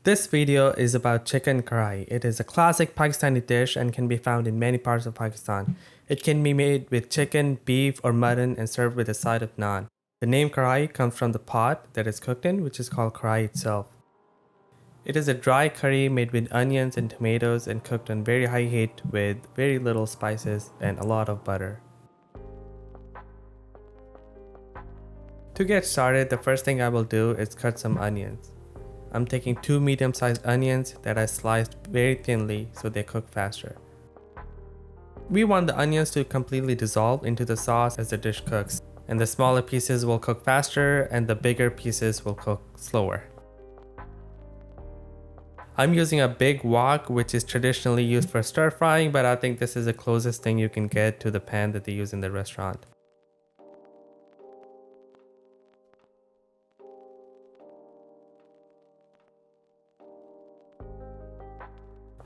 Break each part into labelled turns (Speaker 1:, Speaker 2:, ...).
Speaker 1: This video is about chicken karahi. It is a classic Pakistani dish and can be found in many parts of Pakistan. It can be made with chicken, beef, or mutton and served with a side of naan. The name karahi comes from the pot that it's cooked in, which is called karahi itself. It is a dry curry made with onions and tomatoes and cooked on very high heat with very little spices and a lot of butter. To get started, the first thing I will do is cut some onions. I'm taking 2 medium-sized onions that I sliced very thinly so they cook faster. We want the onions to completely dissolve into the sauce as the dish cooks, and the smaller pieces will cook faster and the bigger pieces will cook slower. I'm using a big wok, which is traditionally used for stir frying, but I think this is the closest thing you can get to the pan that they use in the restaurant.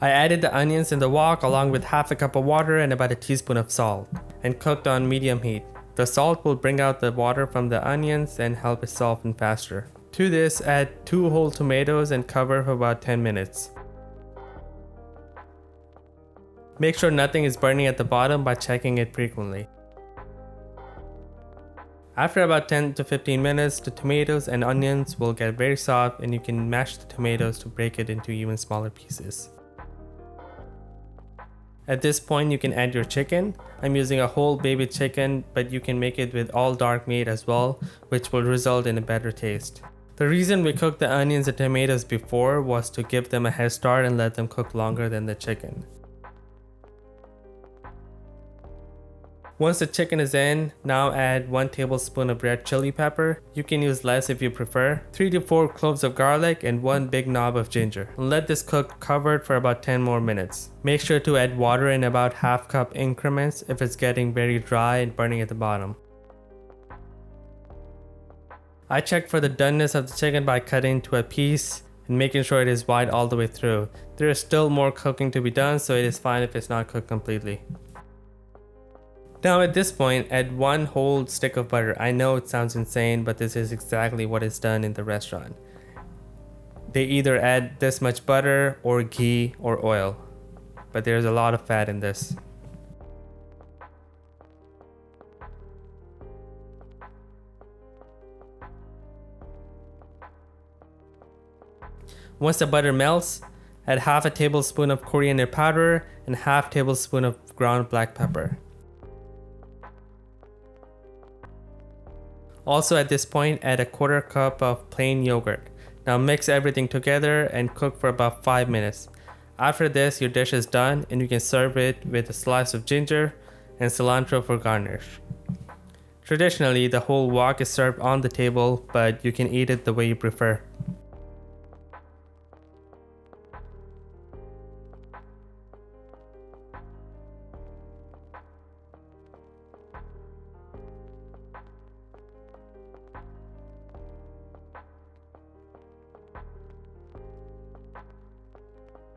Speaker 1: I added the onions in the wok along with half a cup of water and about a teaspoon of salt, and cooked on medium heat. The salt will bring out the water from the onions and help it soften faster. To this, add 2 whole tomatoes and cover for about 10 minutes. Make sure nothing is burning at the bottom by checking it frequently. After about 10 to 15 minutes, the tomatoes and onions will get very soft and you can mash the tomatoes to break it into even smaller pieces. At this point, you can add your chicken. I'm using a whole baby chicken, but you can make it with all dark meat as well, which will result in a better taste. The reason we cooked the onions and tomatoes before was to give them a head start and let them cook longer than the chicken. Once the chicken is in, now add 1 tablespoon of red chili pepper. You can use less if you prefer. 3 to 4 cloves of garlic and 1 big knob of ginger. Let this cook covered for about 10 more minutes. Make sure to add water in about half cup increments if it's getting very dry and burning at the bottom. I check for the doneness of the chicken by cutting to a piece and making sure it is wide all the way through. There is still more cooking to be done, so it is fine if it's not cooked completely. Now at this point, add 1 whole stick of butter. I know it sounds insane, but this is exactly what is done in the restaurant. They either add this much butter or ghee or oil, but there's a lot of fat in this. Once the butter melts, add half a tablespoon of coriander powder and half tablespoon of ground black pepper. Also at this point, add a 1/4 cup of plain yogurt. Now mix everything together and cook for about 5 minutes. After this, your dish is done and you can serve it with a slice of ginger and cilantro for garnish. Traditionally, the whole wok is served on the table, but you can eat it the way you prefer.